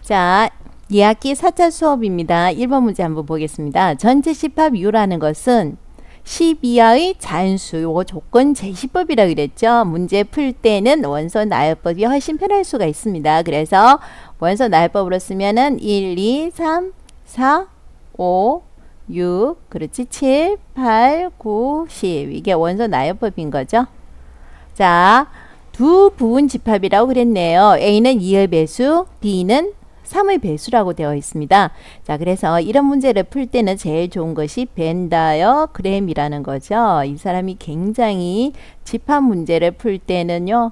자, 2학기 4차 수업입니다. 1번 문제 한번 보겠습니다. 전체 집합 U라는 것은 10 이하의 자연수, 요거 조건 제시법이라고 그랬죠. 문제 풀 때는 원소 나열법이 훨씬 편할 수가 있습니다. 그래서 원소 나열법으로 쓰면은 1, 2, 3, 4, 5, 6, 그렇지, 7, 8, 9, 10. 이게 원소 나열법인 거죠. 자, 두 부분 집합이라고 그랬네요. A는 2의 배수, B는 3의 배수라고 되어 있습니다. 자, 그래서 이런 문제를 풀 때는 제일 좋은 것이 벤 다이어그램이라는 거죠. 이 사람이 굉장히 집합 문제를 풀 때는요,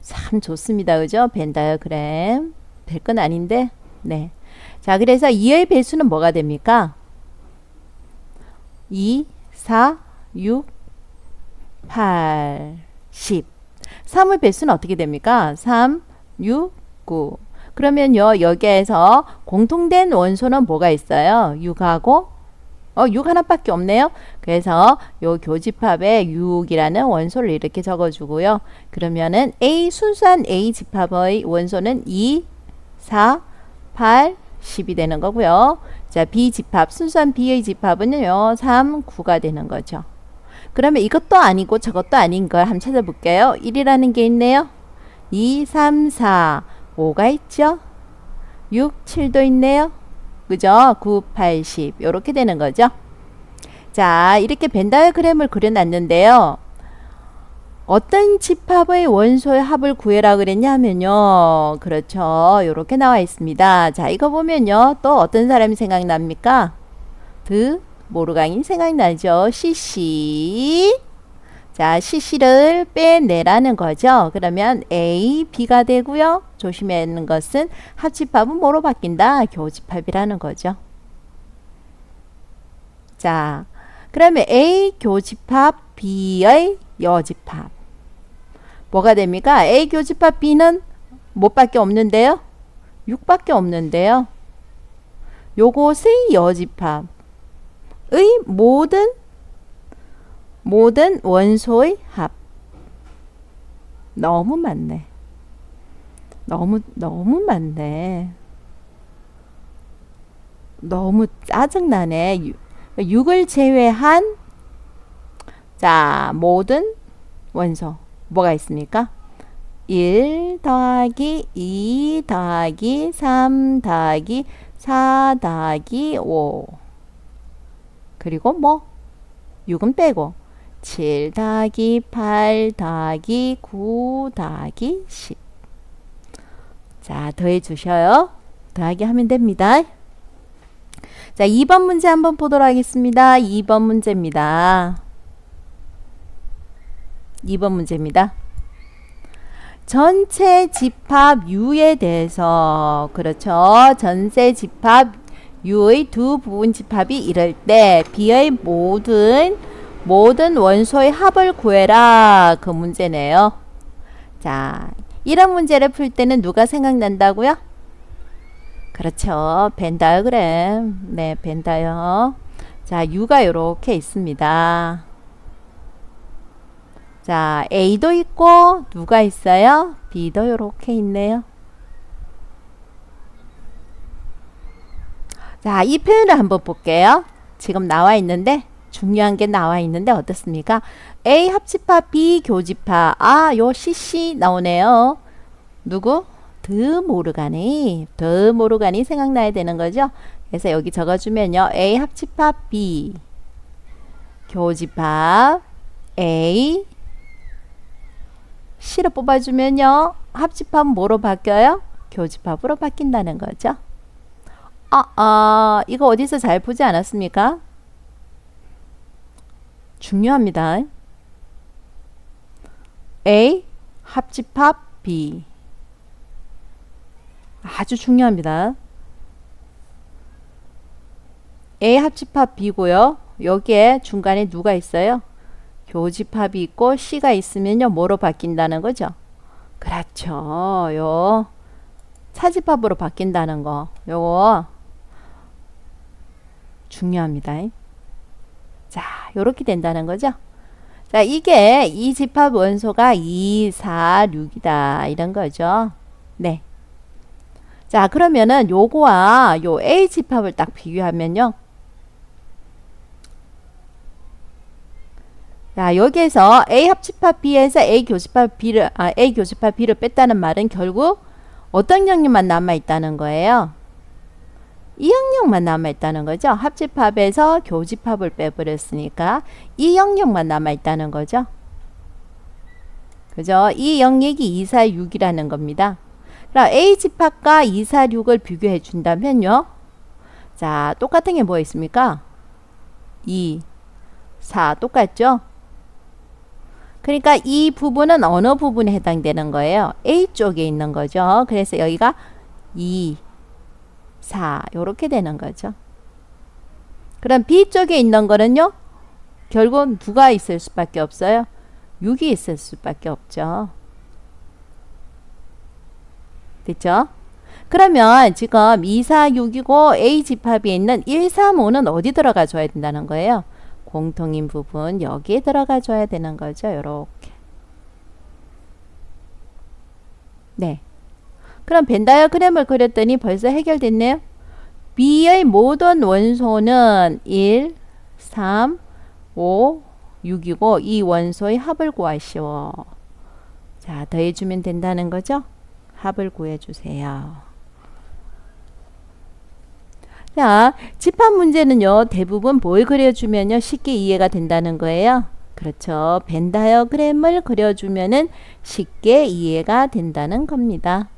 참 좋습니다. 그죠? 벤 다이어그램. 될 건 아닌데, 네. 자, 그래서 2의 배수는 뭐가 됩니까? 2, 4, 6, 8, 10. 3의 배수는 어떻게 됩니까? 3, 6, 9. 그러면요, 여기에서 공통된 원소는 뭐가 있어요? 6하고 6 하나밖에 없네요. 그래서 요 교집합에 6이라는 원소를 이렇게 적어주고요. 그러면은 A 순수한 A 집합의 원소는 2, 4, 8, 10이 되는 거고요. 자, B 집합, 순수한 B의 집합은요, 3, 9가 되는 거죠. 그러면 이것도 아니고 저것도 아닌 걸 한번 찾아볼게요. 1이라는 게 있네요. 2, 3, 4, 5가 있죠. 6, 7도 있네요. 그죠? 9, 8, 10 이렇게 되는 거죠. 자, 이렇게 벤 다이어그램을 그려놨는데요. 어떤 집합의 원소의 합을 구해라 그랬냐면요. 그렇죠. 이렇게 나와 있습니다. 자, 이거 보면요. 또 어떤 사람이 생각납니까? 드 모르강이 생각나죠. CC. 자, CC를 빼내라는 거죠. 그러면 A, B가 되고요. 조심해야 하는 것은 합집합은 뭐로 바뀐다? 교집합이라는 거죠. 자, 그러면 A 교집합, B의 여집합. 뭐가 됩니까? A 교집합, B는 뭐밖에 없는데요? 6밖에 없는데요. 요것의 여집합. 의 모든 원소의 합. 너무 많네. 너무 많네. 너무 짜증나네. 6을 제외한 자, 모든 원소 뭐가 있습니까? 1 더하기 2 더하기 3 더하기 4 더하기 5 그리고 뭐 6은 빼고 7 더하기 8 더하기 9 더하기 10. 자, 더해 주셔요. 더하기 하면 됩니다. 자, 2번 문제 한번 보도록 하겠습니다. 2번 문제입니다. 2번 문제입니다. 전체 집합 U에 대해서, 그렇죠. 전체 집합 U의 두 부분 집합이 이럴 때 B의 모든 원소의 합을 구해라. 그 문제네요. 자, 이런 문제를 풀 때는 누가 생각난다고요? 그렇죠. 벤 다이어그램. 네, 벤 다이어. 자, U가 이렇게 있습니다. 자, A도 있고 누가 있어요? B도 이렇게 있네요. 자, 이 표현을 한번 볼게요. 지금 나와 있는데 중요한 게 나와 있는데 어떻습니까? A 합집합, B 교집합. 아, 요 CC 나오네요. 누구? 드 모르간이 생각나야 되는 거죠. 그래서 여기 적어주면요. A 합집합, B 교집합, A C로 뽑아주면요. 합집합은 뭐로 바뀌어요? 교집합으로 바뀐다는 거죠. 이거 어디서 잘 보지 않았습니까? 중요합니다. A 합집합 B. 아주 중요합니다. A 합집합 B고요. 여기에 중간에 누가 있어요? 교집합이 있고 C가 있으면요. 뭐로 바뀐다는 거죠? 그렇죠. 요 차집합으로 바뀐다는 거. 요거 중요합니다. 자, 요렇게 된다는 거죠. 자, 이게 이 집합 원소가 2, 4, 6이다. 이런 거죠. 네. 자, 그러면은 요거와 요 A 집합을 딱 비교하면요. 자, 여기에서 A 합집합 B에서 A 교집합 B를 뺐다는 말은 결국 어떤 영역만 남아있다는 거예요? 이 영역만 남아있다는 거죠. 합집합에서 교집합을 빼버렸으니까 이 영역만 남아있다는 거죠. 그죠? 이 영역이 2, 4, 6이라는 겁니다. 그럼 A 집합과 2, 4, 6을 비교해 준다면요. 자, 똑같은 게 뭐 있습니까? 2, 4 똑같죠? 그러니까 이 부분은 어느 부분에 해당되는 거예요? A 쪽에 있는 거죠. 그래서 여기가 2, 4 이렇게 되는 거죠. 그럼 B 쪽에 있는 거는요. 결국 누가 있을 수밖에 없어요? 6이 있을 수밖에 없죠. 됐죠? 그러면 지금 2, 4, 6이고 A 집합에 있는 1, 3, 5는 어디 들어가 줘야 된다는 거예요? 공통인 부분 여기에 들어가 줘야 되는 거죠. 요렇게. 네. 그럼 벤 다이어그램을 그렸더니 벌써 해결됐네요. B의 모든 원소는 1, 3, 5, 6이고 이 원소의 합을 구하시오. 자, 더해주면 된다는 거죠. 합을 구해주세요. 자, 집합 문제는요. 대부분 뭘 그려주면요. 쉽게 이해가 된다는 거예요. 그렇죠. 벤 다이어그램을 그려주면은 쉽게 이해가 된다는 겁니다.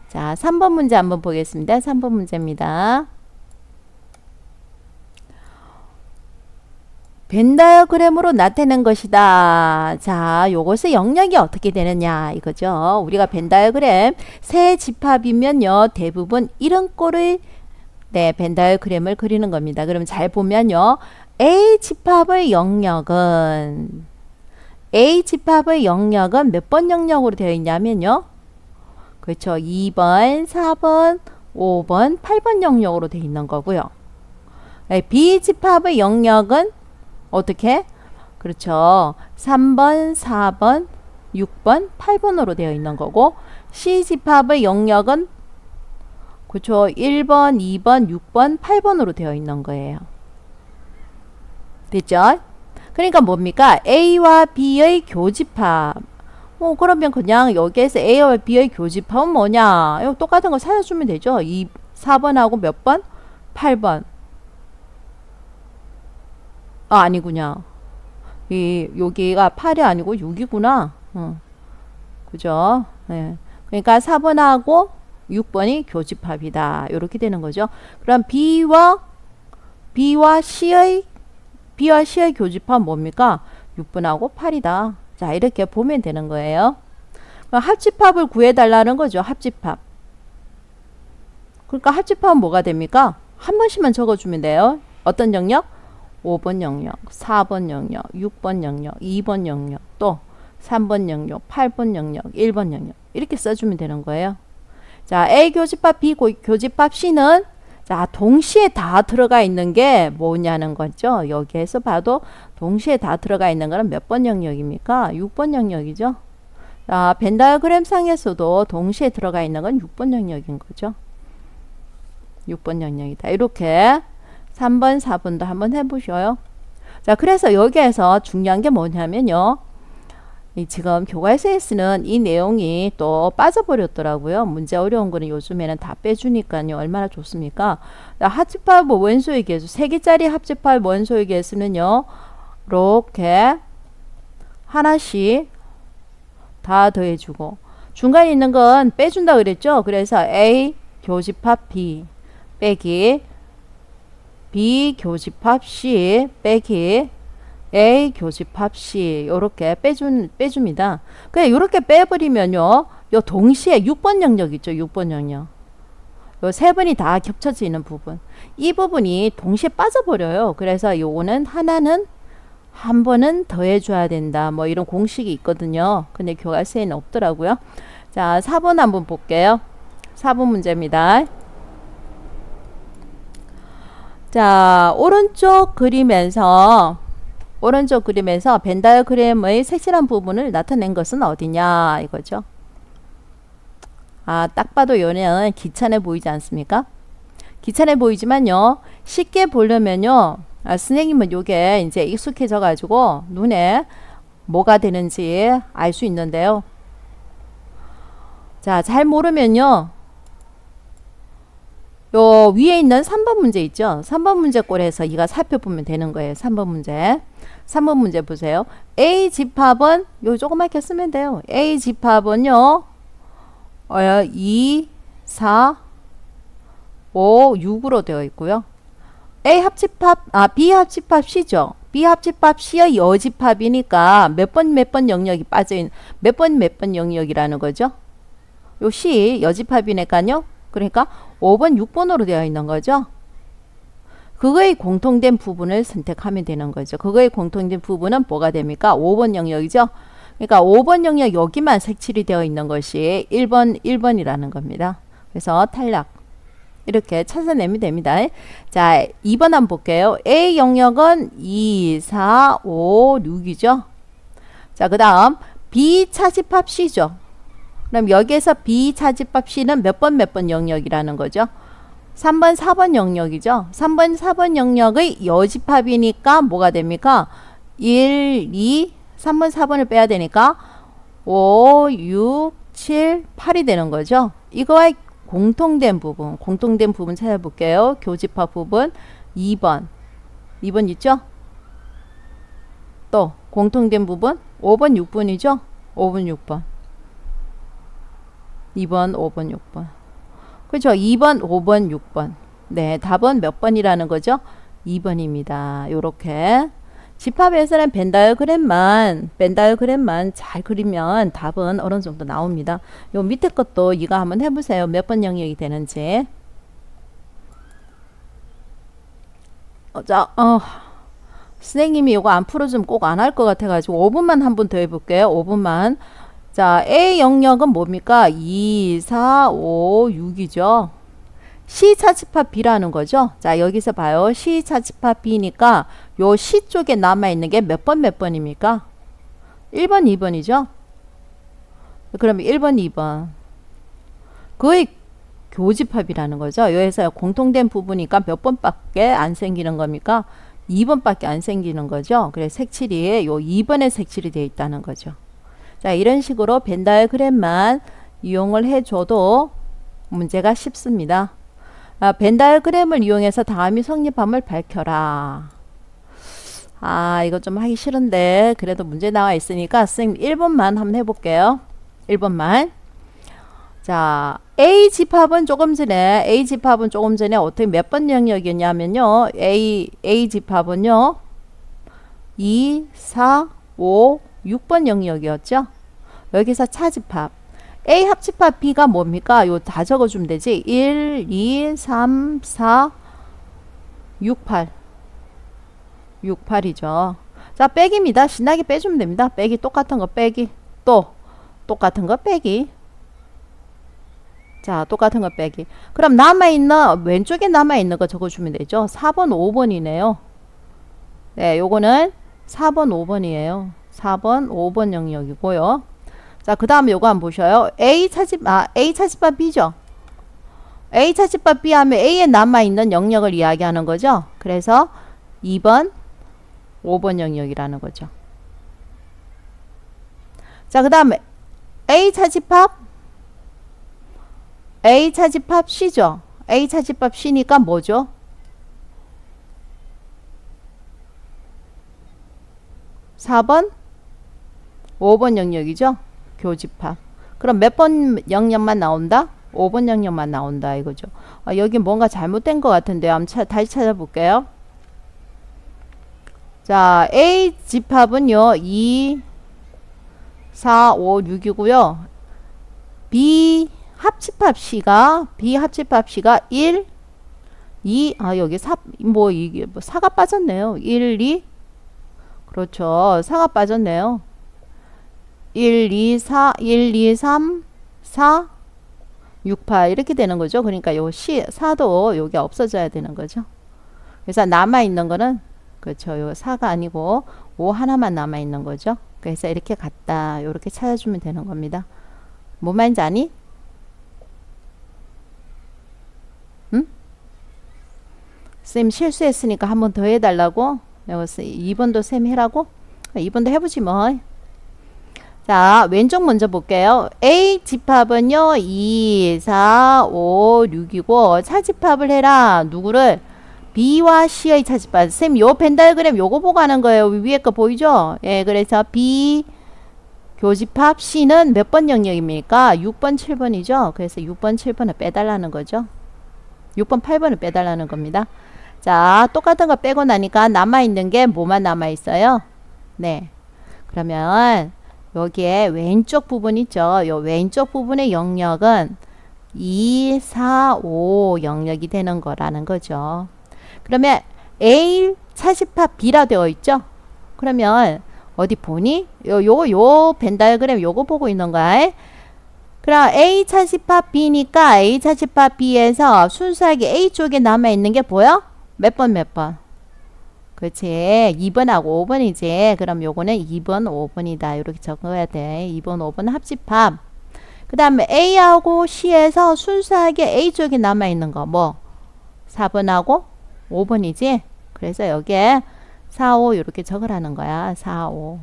자, 3번 문제 한번 보겠습니다. 3번 문제입니다. 벤 다이어그램으로 나타낸 것이다. 자, 요것의 영역이 어떻게 되느냐 이거죠. 우리가 벤 다이어그램 세 집합이면요. 대부분 이런 꼴의 벤 다이어그램을 그리는 겁니다. 그럼 잘 보면요. A 집합의 영역은 몇 번 영역으로 되어 있냐면요. 그렇죠. 2번, 4번, 5번, 8번 영역으로 되어 있는 거고요. B 집합의 영역은 어떻게? 그렇죠. 3번, 4번, 6번, 8번으로 되어 있는 거고 C 집합의 영역은 그렇죠. 1번, 2번, 6번, 8번으로 되어 있는 거예요. 됐죠? 그러니까 뭡니까? A와 B의 교집합. 그러면 그냥 여기에서 A와 B의 교집합은 뭐냐? 이거 똑같은 거 찾아주면 되죠. 4번하고 몇 번? 8번. 아니구나. 여기가 8이 아니고 6이구나. 그죠? 네. 그러니까 4번하고 6번이 교집합이다. 이렇게 되는 거죠. 그럼 B와 C의 교집합 뭡니까? 6번하고 8이다. 자, 이렇게 보면 되는 거예요. 그럼 합집합을 구해달라는 거죠. 합집합. 그러니까 합집합은 뭐가 됩니까? 한 번씩만 적어주면 돼요. 어떤 영역? 5번 영역, 4번 영역, 6번 영역, 2번 영역, 또 3번 영역, 8번 영역, 1번 영역 이렇게 써주면 되는 거예요. 자, A 교집합, B 교집합, C는 자, 동시에 다 들어가 있는 게 뭐냐는 거죠. 여기에서 봐도 동시에 다 들어가 있는 거는 몇 번 영역입니까? 6번 영역이죠. 자, 벤 다이어그램 상에서도 동시에 들어가 있는 건 6번 영역인 거죠. 6번 영역이다. 이렇게 3번, 4번도 한번 해보셔요. 자, 그래서 여기에서 중요한 게 뭐냐면요. 지금 교과서에 쓰는 이 내용이 또 빠져버렸더라고요. 문제 어려운 거는 요즘에는 다 빼주니까요. 얼마나 좋습니까? 합집합 원소의 개수, 3개짜리 합집합 원소의 개수는요. 이렇게 하나씩 다 더해주고 중간에 있는 건 빼준다 그랬죠. 그래서 A 교집합 B 빼기 B 교집합 C 빼기 A 교집합 C 요렇게 빼줍니다. 그냥 요렇게 빼버리면요. 요 동시에 6번 영역 있죠. 6번 영역. 요 세 번이 다 겹쳐지는 부분. 이 부분이 동시에 빠져버려요. 그래서 요거는 하나는 한 번은 더해줘야 된다. 뭐 이런 공식이 있거든요. 근데 교과서에는 없더라고요. 자, 4번 한번 볼게요. 4번 문제입니다. 자, 오른쪽 그림에서 벤 다이어그램의 색칠한 부분을 나타낸 것은 어디냐 이거죠. 자, 4번 한번 볼게요. 4번 문제입니다. 자, 오른쪽 그림에서 벤 다이어그램의 색칠한 부분을 나타낸 것은 어디냐 이거죠. 자, 오른쪽 그림에서 벤 다이어그램의 색칠한 부분을 나타낸 것은 어디냐 이거죠. 아, 딱 봐도 얘는 귀찮아 보이지 않습니까? 귀찮아 보이지만요. 쉽게 보려면요. 아, 선생님은 요게 이제 익숙해져 가지고 눈에 뭐가 되는지 알 수 있는데요. 자, 잘 모르면요. 요 위에 있는 3번 문제 있죠? 3번 문제 꼴에서 이가 살펴보면 되는 거예요. 3번 문제. 3번 문제 보세요. A 집합은 요 조그맣게 쓰면 돼요. A 집합은요. 2, 4, 5, 6으로 되어 있고요. A 합집합, B 합집합 C죠. B 합집합 C의 여집합이니까 몇 번 영역이 빠져있는, 몇 번 영역이라는 거죠. 요 C 여집합이니까요. 그러니까 5번, 6번으로 되어 있는 거죠. 그거의 공통된 부분을 선택하면 되는 거죠. 그거의 공통된 부분은 뭐가 됩니까? 5번 영역이죠. 그러니까 5번 영역 여기만 색칠이 되어 있는 것이 1번이라는 겁니다. 그래서 탈락. 이렇게 찾아내면 됩니다. 자, 2번 한번 볼게요. A 영역은 2, 4, 5, 6이죠. 자, 그 다음 B 차집합 C죠. 그럼 여기에서 B 차집합 C는 몇 번 영역이라는 거죠. 3번, 4번 영역이죠. 3번, 4번 영역의 여집합이니까 뭐가 됩니까? 1, 2, 3번, 4번을 빼야 되니까 5, 6, 7, 8이 되는 거죠. 이거와 공통된 부분 찾아볼게요. 교집합 부분 2번. 2번 있죠? 또 공통된 부분 5번, 6번이죠? 5번, 6번. 2번, 5번, 6번. 그렇죠. 2번, 5번, 6번. 네, 답은 몇 번이라는 거죠? 2번입니다. 요렇게 집합에서는 벤 다이어그램만 잘 그리면 답은 어느 정도 나옵니다. 요 밑에 것도 이거 한번 해보세요. 몇 번 영역이 되는지. 선생님이 이거 안 풀어주면 꼭 안 할 것 같아가지고 5분만 한 번 더 해볼게요. 5분만. 자, A 영역은 뭡니까? 2, 4, 5, 6이죠. C 차집합 B라는 거죠. 자, 여기서 봐요. C 차집합 B니까 요 C 쪽에 남아있는 게 몇 번입니까? 1번, 2번이죠. 그러면 1번, 2번. 그의 교집합이라는 거죠. 여기서 공통된 부분이니까 몇 번밖에 안 생기는 겁니까? 2번밖에 안 생기는 거죠. 그래서 색칠이 요 2번에 색칠이 되어 있다는 거죠. 자, 이런 식으로 벤 다이어그램만 이용을 해줘도 문제가 쉽습니다. 벤 다이어그램을 이용해서 다음이 성립함을 밝혀라. 이거 좀 하기 싫은데 그래도 문제 나와 있으니까 선생님 1번만 한번 해볼게요. 1번만. 자, A 집합은 조금 전에 어떻게 몇 번 영역이었냐면요. A 집합은요. 2, 4, 5, 6번 영역이었죠. 여기서 차집합. A 합집합 B가 뭡니까? 요 다 적어주면 되지. 1, 2, 3, 4, 6, 8. 6, 8이죠. 자, 빼기입니다. 신나게 빼주면 됩니다. 빼기 똑같은 거 빼기. 또 똑같은 거 빼기. 자, 똑같은 거 빼기. 그럼 남아있는 왼쪽에 남아있는 거 적어주면 되죠. 4번, 5번이네요. 네, 요거는 4번, 5번이에요. 4번, 5번 영역이고요. 자, 그 다음에 요거 한번 보셔요. A 차집합 B죠. A 차집합 B 하면 A에 남아있는 영역을 이야기하는 거죠. 그래서 2번, 5번 영역이라는 거죠. 자, 그 다음에 A 차집합 C죠. A 차집합 C니까 뭐죠? 4번, 5번 영역이죠. 교집합. 그럼 몇 번 영역만 나온다? 5번 영역만 나온다 이거죠. 여기 뭔가 잘못된 것 같은데요. 한번 다시 찾아볼게요. 자, A 집합은요. 2, 4, 5, 6이고요. B 합집합 C가 1, 2, 여기 이게 4가 빠졌네요. 1, 2. 그렇죠. 4가 빠졌네요. 1, 2, 3, 4, 6, 8 이렇게 되는 거죠. 그러니까 요 4도 여기 없어져야 되는 거죠. 그래서 남아있는 거는 그렇죠. 요 4가 아니고 5 하나만 남아있는 거죠. 그래서 이렇게 갔다. 이렇게 찾아주면 되는 겁니다. 뭐 말인지 아니? 쌤 실수했으니까 한 번 더 해달라고? 2번도 쌤 해라고? 2번도 해보지 뭐. 자, 왼쪽 먼저 볼게요. A 집합은요, 2, 4, 5, 6이고, 차집합을 해라. 누구를? B와 C의 차집합. 쌤, 요 벤 다이어그램 요거 보고 하는 거예요. 위에 거 보이죠? 예, 그래서 B 교집합 C는 몇 번 영역입니까? 6번, 7번이죠? 그래서 6번, 7번을 빼달라는 거죠. 6번, 8번을 빼달라는 겁니다. 자, 똑같은 거 빼고 나니까 남아있는 게 뭐만 남아있어요? 네. 그러면 여기에 왼쪽 부분 있죠? 요 왼쪽 부분의 영역은 2, 4, 5 영역이 되는 거라는 거죠. 그러면 A 차집합 B라 되어 있죠? 그러면 어디 보니? 요 벤 다이어그램 요거 보고 있는 거야. 그럼 A 차집합 B니까 A 차집합 B에서 순수하게 A 쪽에 남아있는 게 보여? 몇 번 몇 번? 그렇지. 2번하고 5번이지. 그럼 요거는 2번, 5번이다. 이렇게 적어야 돼. 2번, 5번 합집합. 그 다음에 A하고 C에서 순수하게 A 쪽에 남아있는 거 뭐? 4번하고 5번이지. 그래서 여기에 4, 5 이렇게 적으라는 거야. 4, 5.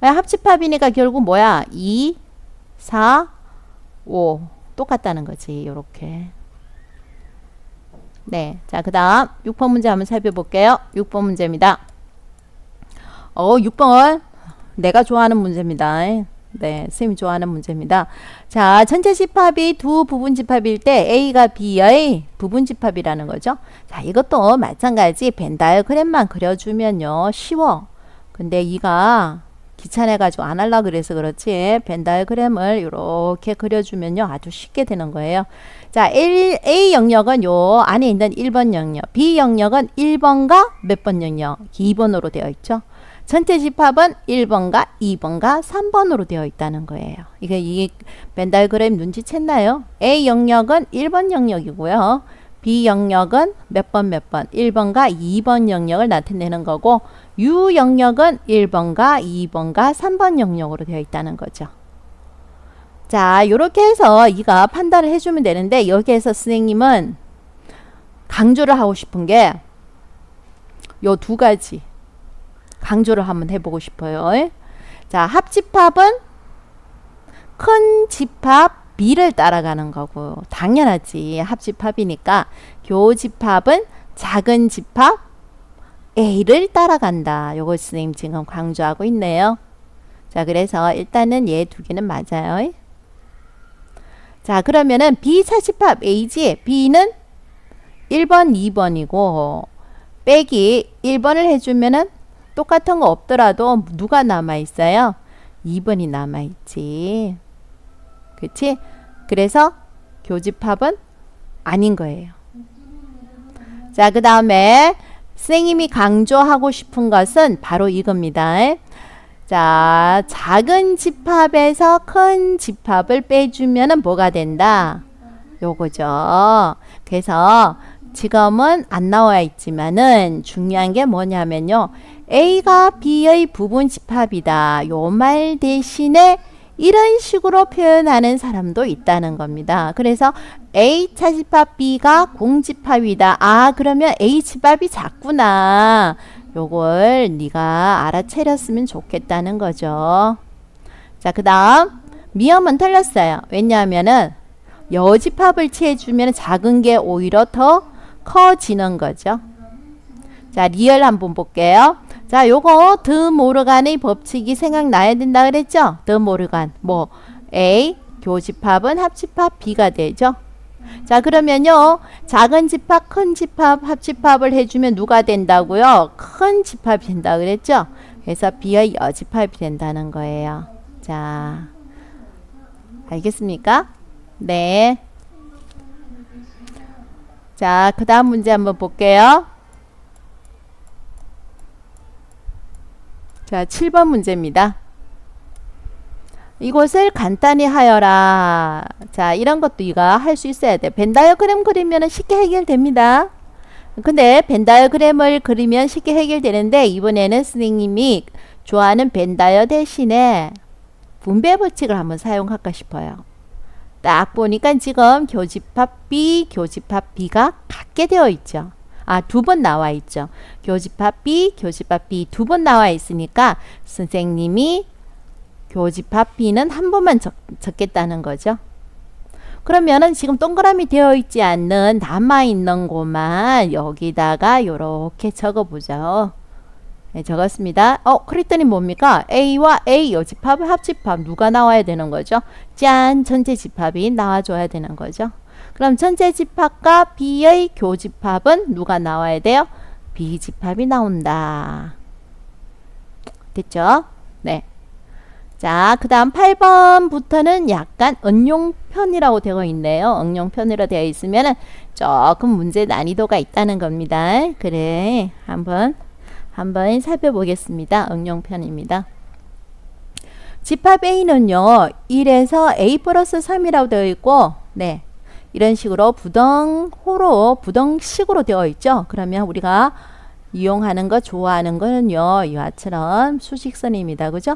합집합이니까 결국 뭐야? 2, 4, 5. 똑같다는 거지. 요렇게. 네. 자, 그 다음 6번 문제 한번 살펴볼게요. 6번 문제입니다. 6번. 내가 좋아하는 문제입니다. 네. 선생님이 좋아하는 문제입니다. 자, 전체 집합이 두 부분 집합일 때 A가 B의 부분 집합이라는 거죠. 자, 이것도 마찬가지 벤 다이어그램만 그려주면요. 쉬워. 근데 이가 귀찮아가지고 안 하려고 그래서 그렇지. 벤 다이어그램을 이렇게 그려주면요. 아주 쉽게 되는 거예요. 자, A 영역은 요 안에 있는 1번 영역, B 영역은 1번과 몇 번 영역? 2번으로 되어 있죠. 전체 집합은 1번과 2번과 3번으로 되어 있다는 거예요. 이게 이 벤 다이어그램 눈치챘나요? A 영역은 1번 영역이고요. B 영역은 몇 번 몇 번? 1번과 2번 영역을 나타내는 거고 U 영역은 1번과 2번과 3번 영역으로 되어 있다는 거죠. 자, 요렇게 해서 이가 판단을 해주면 되는데 여기에서 선생님은 강조를 하고 싶은 게 요 두 가지 강조를 한번 해보고 싶어요. 자, 합집합은 큰 집합 B를 따라가는 거고 당연하지. 합집합이니까 교집합은 작은 집합 A를 따라간다. 요거 선생님 지금 강조하고 있네요. 자, 그래서 일단은 얘 두 개는 맞아요. 자, 그러면은 B 차집합 A지. B는 1번, 2번이고 빼기 1번을 해주면은 똑같은 거 없더라도 누가 남아있어요? 2번이 남아있지. 그치? 그래서 교집합은 아닌 거예요. 자, 그 다음에 선생님이 강조하고 싶은 것은 바로 이겁니다. 자, 작은 집합에서 큰 집합을 빼주면 뭐가 된다? 요거죠. 그래서 지금은 안 나와 있지만은 중요한 게 뭐냐면요. A가 B의 부분 집합이다. 요 말 대신에 이런 식으로 표현하는 사람도 있다는 겁니다. 그래서 A 차집합 B가 공집합이다. 아, 그러면 A 집합이 작구나. 요걸 네가 알아차렸으면 좋겠다는 거죠. 자, 그 다음 미음은 틀렸어요. 왜냐하면은 여집합을 취해주면 작은 게 오히려 더 커지는 거죠. 자, 리얼 한번 볼게요. 자, 요거 드 모르간의 법칙이 생각나야 된다 그랬죠? 드 모르간. 뭐 A 교집합은 합집합 B가 되죠. 자, 그러면요. 작은 집합, 큰 집합, 합집합을 해주면 누가 된다고요? 큰 집합이 된다 그랬죠? 그래서 B의 여집합이 된다는 거예요. 자, 알겠습니까? 네. 자, 그 다음 문제 한번 볼게요. 자, 7번 문제입니다. 이것을 간단히 하여라. 자, 이런 것도 이가 할 수 있어야 돼. 벤 다이어그램 그리면 쉽게 해결됩니다. 근데 벤 다이어그램을 그리면 쉽게 해결되는데 이번에는 선생님이 좋아하는 벤 다이어 대신에 분배 법칙을 한번 사용할까 싶어요. 딱 보니까 지금 교집합 B, 교집합 B가 같게 되어 있죠. 두 번 나와 있죠. 교집합 B, 교집합 B 두 번 나와 있으니까 선생님이 교집합 B는 한 번만 적겠다는 거죠. 그러면은 지금 동그라미 되어 있지 않는 남아있는 곳만 여기다가 요렇게 적어보죠. 네, 적었습니다. 그랬더니 뭡니까? A와 A 여집합, 합집합 누가 나와야 되는 거죠? 짠! 전체 집합이 나와줘야 되는 거죠. 그럼 전체 집합과 B의 교집합은 누가 나와야 돼요? B집합이 나온다. 됐죠? 네. 자, 그 다음 8번부터는 약간 응용편이라고 되어 있네요. 응용편이라고 되어 있으면 조금 문제 난이도가 있다는 겁니다. 그래, 한번 살펴보겠습니다. 응용편입니다. 집합 A는요, 1에서 A 플러스 3이라고 되어 있고, 네. 이런 식으로 부등식으로 되어 있죠. 그러면 우리가 이용하는 거, 좋아하는 거는요, 이와처럼 수직선입니다. 그죠?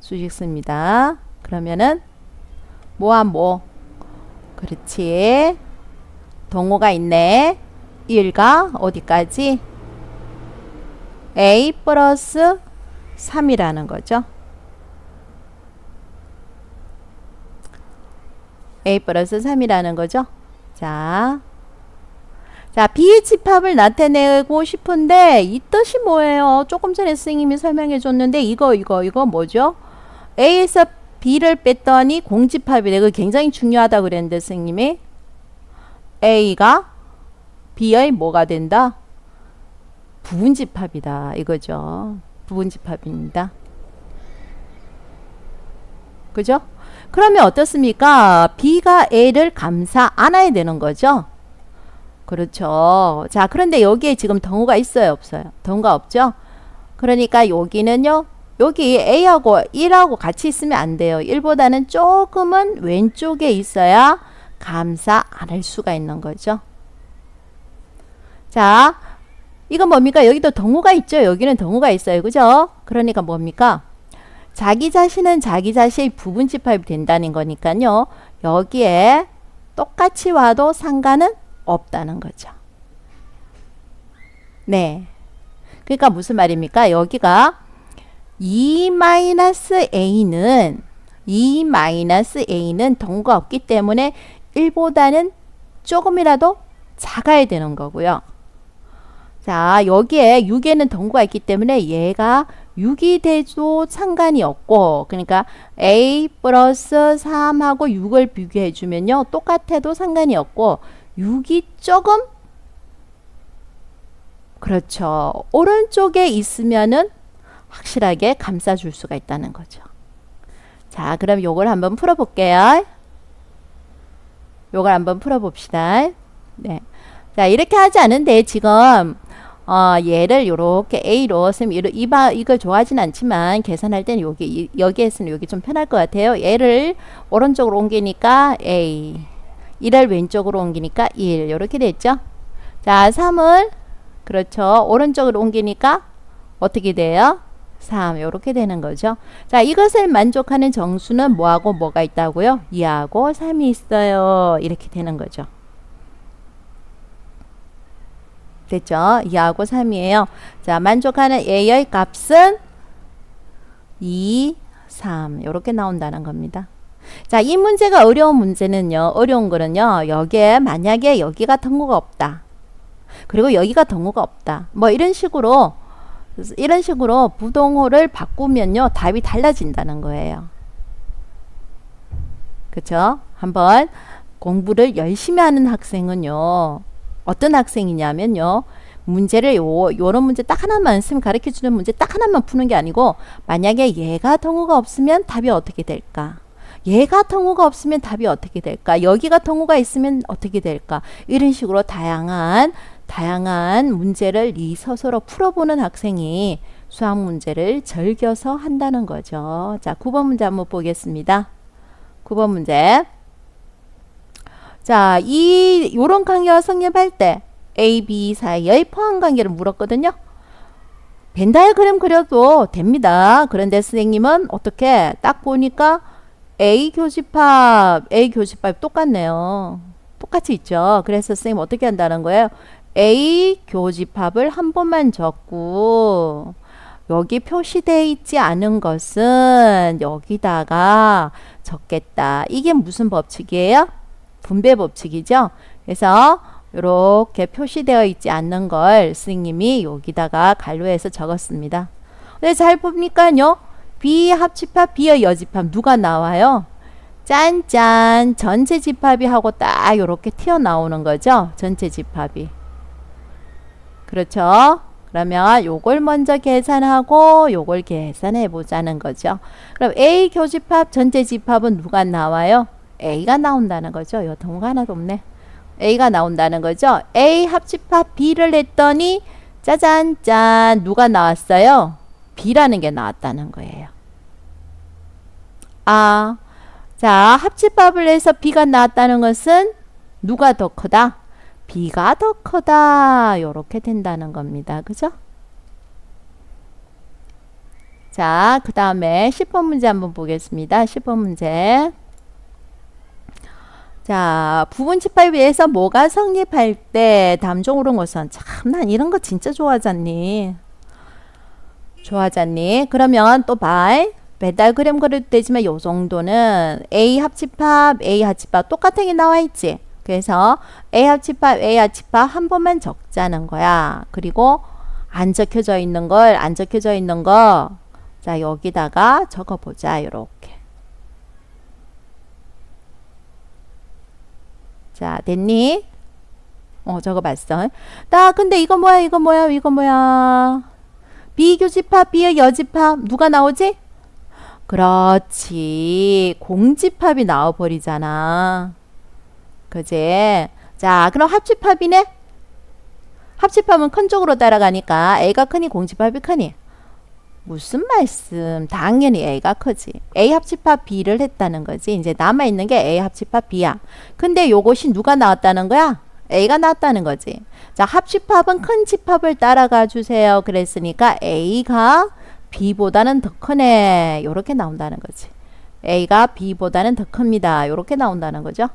수직선입니다. 그러면은, 뭐와 뭐? 그렇지. 동호가 있네. 1가 어디까지? A 플러스 3이라는 거죠. A 플러스 3이라는 거죠. 자, B집합을 나타내고 싶은데 이 뜻이 뭐예요? 조금 전에 선생님이 설명해 줬는데 이거 뭐죠? A에서 B를 뺐더니 공집합이 되고 굉장히 중요하다고 그랬는데 선생님이 A가 B의 뭐가 된다? 부분집합이다 이거죠. 부분집합입니다. 그죠? 그러면 어떻습니까? B가 A를 감싸 안아야 되는 거죠. 그렇죠. 자, 그런데 여기에 지금 등호가 있어요, 없어요? 등호가 없죠? 그러니까 여기는요, 여기 A하고 1하고 같이 있으면 안 돼요. 1보다는 조금은 왼쪽에 있어야 감싸 안을 수가 있는 거죠. 자, 이건 뭡니까? 여기도 등호가 있죠? 여기는 등호가 있어요. 그죠? 그러니까 뭡니까? 자기 자신은 자기 자신의 부분집합이 된다는 거니까요. 여기에 똑같이 와도 상관은 없다는 거죠. 네. 그러니까 무슨 말입니까? 여기가 2-A는 동호가 없기 때문에 1보다는 조금이라도 작아야 되는 거고요. 자, 여기에 6에는 동호가 있기 때문에 얘가 6이 돼도 상관이 없고, 그러니까 A 플러스 3하고 6을 비교해 주면요, 똑같아도 상관이 없고 6이 조금, 그렇죠, 오른쪽에 있으면은 확실하게 감싸줄 수가 있다는 거죠. 자, 그럼 요걸 한번 풀어볼게요. 요걸 한번 풀어봅시다. 네. 자, 이렇게 하지 않은데 지금 얘를 요렇게 A로 선생님 이걸 좋아하진 않지만 계산할 때는 여기에서는 여기 좀 편할 것 같아요. 얘를 오른쪽으로 옮기니까 A, 1을 왼쪽으로 옮기니까 1 요렇게 됐죠. 자, 3을 그렇죠, 오른쪽으로 옮기니까 어떻게 돼요? 3 요렇게 되는 거죠. 자, 이것을 만족하는 정수는 뭐하고 뭐가 있다고요? 2하고 3이 있어요. 이렇게 되는 거죠. 됐죠? 2하고 3이에요. 자, 만족하는 A의 값은 2, 3 이렇게 나온다는 겁니다. 자, 이 문제가 어려운 문제는요. 어려운 거는요. 여기에 만약에 여기가 등호가 없다. 그리고 여기가 등호가 없다. 뭐 이런 식으로 부등호를 바꾸면요. 답이 달라진다는 거예요. 그쵸? 한번 공부를 열심히 하는 학생은요. 어떤 학생이냐면요. 문제를 요런 문제 딱 하나만 쓰면 가르쳐주는 문제 딱 하나만 푸는 게 아니고, 만약에 얘가 등호가 없으면 답이 어떻게 될까? 얘가 등호가 없으면 답이 어떻게 될까? 여기가 등호가 있으면 어떻게 될까? 이런 식으로 다양한 문제를 이 서서로 풀어보는 학생이 수학 문제를 즐겨서 한다는 거죠. 자, 9번 문제 한번 보겠습니다. 9번 문제. 자, 요런 관계와 성립할 때 A, B 사이의 포함 관계를 물었거든요. 벤 다이어그램 그려도 됩니다. 그런데 선생님은 어떻게 딱 보니까 A 교집합 똑같네요. 똑같이 있죠. 그래서 선생님 어떻게 한다는 거예요? A 교집합을 한 번만 적고 여기 표시되어 있지 않은 것은 여기다가 적겠다. 이게 무슨 법칙이에요? 분배 법칙이죠. 그래서 이렇게 표시되어 있지 않는 걸 선생님이 여기다가 갈로해서 적었습니다. 근데 잘 보니까요. B 합집합, B의 여집합 누가 나와요? 짠짠 전체 집합이 하고 딱 이렇게 튀어나오는 거죠. 전체 집합이. 그렇죠. 그러면 요걸 먼저 계산하고 요걸 계산해 보자는 거죠. 그럼 A 교집합 전체 집합은 누가 나와요? A가 나온다는 거죠. 요 동가 하나도 없네. A가 나온다는 거죠. A 합집합 B를 했더니 짜잔짠 누가 나왔어요? B라는 게 나왔다는 거예요. 아, 자 합집합을 해서 B가 나왔다는 것은 누가 더 크다? B가 더 크다. 요렇게 된다는 겁니다. 그죠? 자, 그 다음에 10번 문제 한번 보겠습니다. 10번 문제. 자, 부분 집합에 의해서 뭐가 성립할 때 다음 중 옳은 것은 참 난 이런 거 진짜 좋아하잖니. 좋아하잖니. 그러면 또 봐. 배달 그램 그려도 되지만 요 정도는 A 합집합, A 합집합 똑같은 게 나와 있지. 그래서 A 합집합, A 합집합 한 번만 적자는 거야. 그리고 안 적혀져 있는 걸, 안 적혀져 있는 거, 자 여기다가 적어보자. 이렇게. 자 됐니? 적어봤어. 나 근데 이거 뭐야? 이거 뭐야? 이거 뭐야? B 교집합, B의 여집합 누가 나오지? 그렇지. 공집합이 나와버리잖아. 그지? 자, 그럼 합집합이네? 합집합은 큰 쪽으로 따라가니까 A가 크니 공집합이 크니? 무슨 말씀? 당연히 A가 크지. A 합집합 B를 했다는 거지. 이제 남아있는 게 A 합집합 B야. 근데 요것이 누가 나왔다는 거야? A가 나왔다는 거지. 자, 합집합은 큰 집합을 따라가 주세요. 그랬으니까 A가 B보다는 더 크네. 요렇게 나온다는 거지. A가 B보다는 더 큽니다. 요렇게 나온다는 거죠.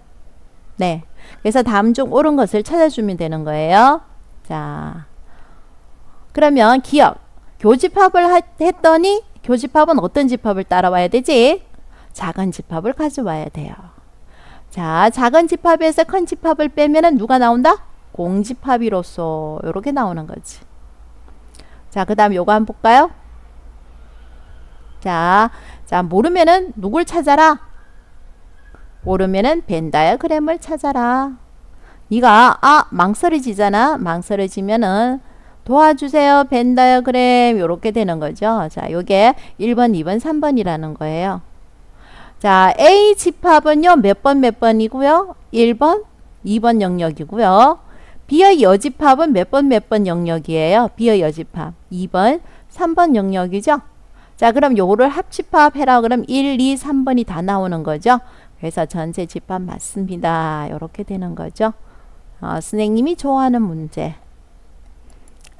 네. 그래서 다음 중 옳은 것을 찾아주면 되는 거예요. 자. 그러면 기억. 교집합을 했더니 교집합은 어떤 집합을 따라와야 되지? 작은 집합을 가져와야 돼요. 자, 작은 집합에서 큰 집합을 빼면은 누가 나온다? 공집합이로서 요렇게 나오는 거지. 자, 그 다음 요거 한번 볼까요? 자, 모르면은 누굴 찾아라? 모르면은 벤 다이어그램을 찾아라. 네가 망설여지잖아. 망설여지면은 도와주세요. 벤 다이어그램 요렇게 되는 거죠. 자, 요게 1번, 2번, 3번이라는 거예요. 자, A 집합은요. 몇 번이고요? 1번, 2번 영역이고요. B의 여집합은 몇 번 영역이에요? B의 여집합 2번, 3번 영역이죠. 자, 그럼 요거를 합집합 해라. 그럼 1, 2, 3번이 다 나오는 거죠. 그래서 전체 집합 맞습니다. 요렇게 되는 거죠. 선생님이 좋아하는 문제.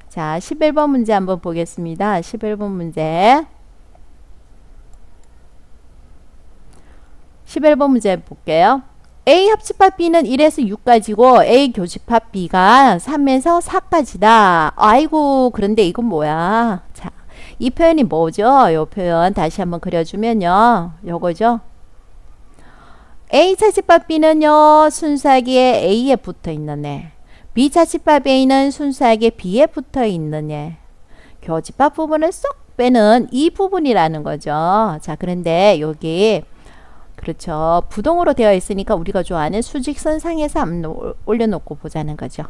자, 11번 문제 한번 보겠습니다. 11번 문제. 11번 문제 볼게요. A 합집합 B는 1에서 6까지고 A 교집합 B가 3에서 4까지다. 아이고, 그런데 이건 뭐야? 자, 이 표현이 뭐죠? 이 표현 다시 한번 그려주면요. 요거죠. A 차집합 B는요. 순수하게 A에 붙어 있는 애. B 차집합 A는 순수하게 B에 붙어 있는 애. 교집합 부분을 쏙 빼는 이 부분이라는 거죠. 자, 그런데 여기 그렇죠. 부동으로 되어 있으니까 우리가 좋아하는 수직선 상에서 한번 올려놓고 보자는 거죠.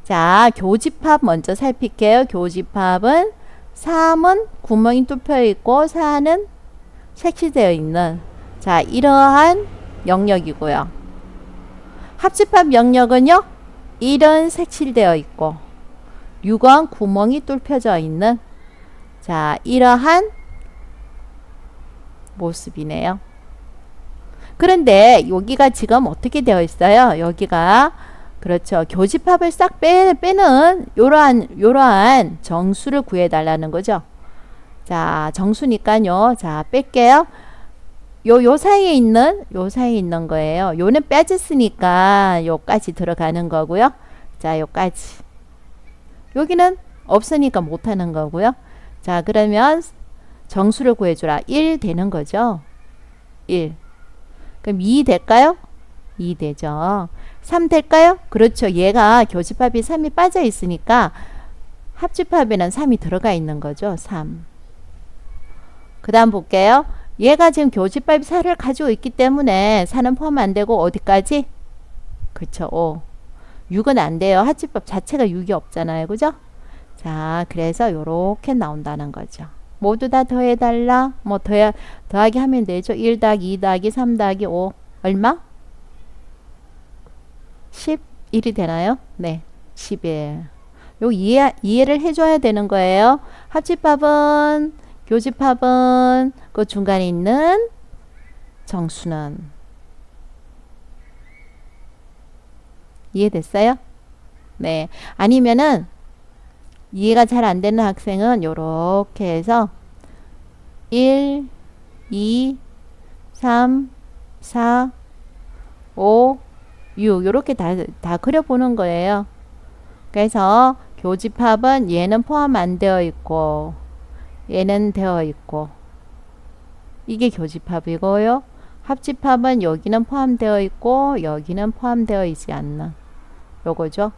자, 교집합 먼저 살필게요. 교집합은 3은 구멍이 뚫혀 있고 4는 색칠되어 있는 자, 이러한 영역이고요. 합집합 영역은요. 1은 색칠되어 있고 6은 구멍이 뚫혀져 있는 자, 이러한 모습이네요. 그런데 여기가 지금 어떻게 되어 있어요? 여기가 그렇죠. 교집합을 싹 빼는 요러한 정수를 구해달라는 거죠. 자, 정수니까요. 자, 뺄게요. 요 사이에 있는 거예요. 요는 빠졌으니까 요까지 들어가는 거고요. 자, 요까지. 여기는 없으니까 못하는 거고요. 자, 그러면 정수를 구해주라. 1 되는 거죠. 1. 그럼 2 될까요? 2 되죠. 3 될까요? 그렇죠. 얘가 교집합이 3이 빠져 있으니까 합집합에는 3이 들어가 있는 거죠. 3. 그 다음 볼게요. 얘가 지금 교집합이 4를 가지고 있기 때문에 4는 포함 안 되고 어디까지? 그쵸. 5. 6은 안 돼요. 합집합 자체가 6이 없잖아요. 그죠? 자, 그래서 요렇게 나온다는 거죠. 모두 다 더해달라. 뭐 더하기 하면 되죠. 1 더하기 2 더하기 3 더하기 5. 얼마? 11이 되나요? 네. 11. 요 이해를 해줘야 되는 거예요. 합집합은, 교집합은, 그 중간에 있는 정수는. 이해됐어요? 네. 아니면은, 이해가 잘 안 되는 학생은 요렇게 해서 1, 2, 3, 4, 5, 6 요렇게 다 그려보는 거예요. 그래서 교집합은 얘는 포함 안 되어 있고 얘는 되어 있고 이게 교집합이고요. 합집합은 여기는 포함되어 있고 여기는 포함되어 있지 않는 요거죠.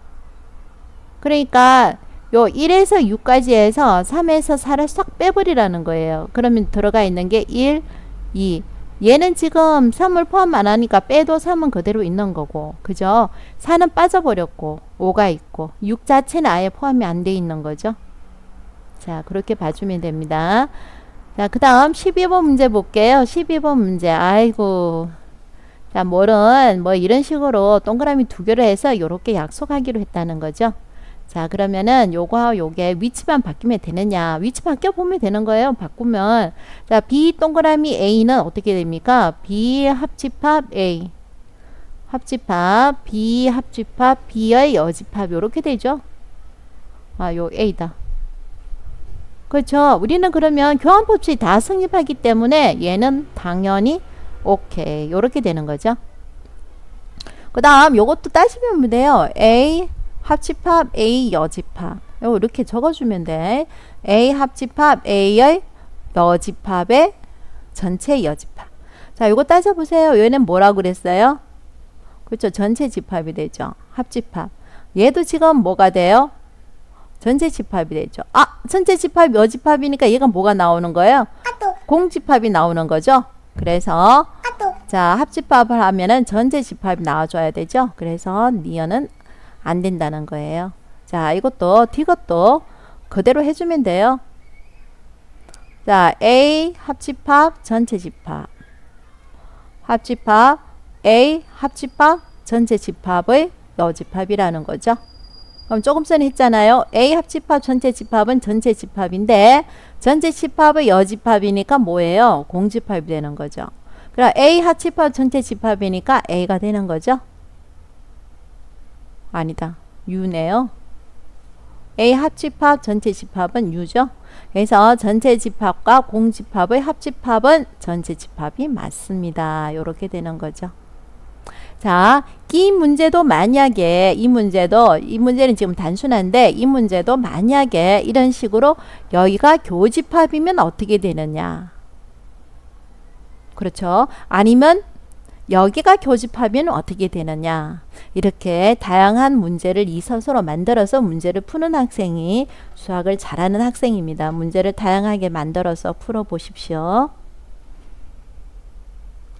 그러니까 요 1에서 6까지 해서 3에서 4를 싹 빼버리라는 거예요. 그러면 들어가 있는 게 1, 2. 얘는 지금 3을 포함 안 하니까 빼도 3은 그대로 있는 거고. 그죠? 4는 빠져버렸고 5가 있고 6 자체는 아예 포함이 안 돼 있는 거죠. 자, 그렇게 봐주면 됩니다. 자, 그 다음 12번 문제 볼게요. 12번 문제. 아이고. 자, 뭐는 뭐 이런 식으로 동그라미 2개를 해서 이렇게 약속하기로 했다는 거죠. 자, 그러면은 요거와 요게 위치만 바뀌면 되느냐? 위치 바뀌어 보면 되는 거예요. 바꾸면. 자, B 동그라미 A는 어떻게 됩니까? B 합집합 A. 합집합 B 합집합 B의 여집합 요렇게 되죠. 아, 요 A다. 그렇죠. 우리는 그러면 교환법칙이 다 성립하기 때문에 얘는 당연히 오케이. 요렇게 되는 거죠. 그 다음 요것도 따지면 돼요. A 합집합 A 여집합. 요거 이렇게 적어주면 돼. A 합집합 A의 여집합의 전체 여집합. 자, 요거 따져보세요. 얘는 뭐라고 그랬어요? 그렇죠. 전체 집합이 되죠. 합집합. 얘도 지금 뭐가 돼요? 전체 집합이 되죠. 아, 전체 집합 여집합이니까 얘가 뭐가 나오는 거예요? 공집합이 나오는 거죠. 그래서 자, 합집합을 하면은 전체 집합이 나와줘야 되죠. 그래서 니은은 안 된다는 거예요. 자, 이것도 이것도 그대로 해주면 돼요. 자, A 합집합 전체 집합. 합집합 A 합집합 전체 집합의 여집합이라는 거죠. 그럼 조금 전에 했잖아요. A 합집합 전체 집합은 전체 집합인데 전체 집합의 여집합이니까 뭐예요? 공집합이 되는 거죠. 그럼 A 합집합 전체 집합이니까 A가 되는 거죠. 아니다. U네요. A 합집합 전체 집합은 U죠. 그래서 전체 집합과 공집합의 합집합은 전체 집합이 맞습니다. 이렇게 되는 거죠. 자, 이 문제도 만약에 이 문제는 지금 단순한데 이 문제도 만약에 이런 식으로 여기가 교집합이면 어떻게 되느냐. 그렇죠. 아니면 여기가 교집합이면 어떻게 되느냐. 이렇게 다양한 문제를 이서서로 만들어서 문제를 푸는 학생이 수학을 잘하는 학생입니다. 문제를 다양하게 만들어서 풀어 보십시오.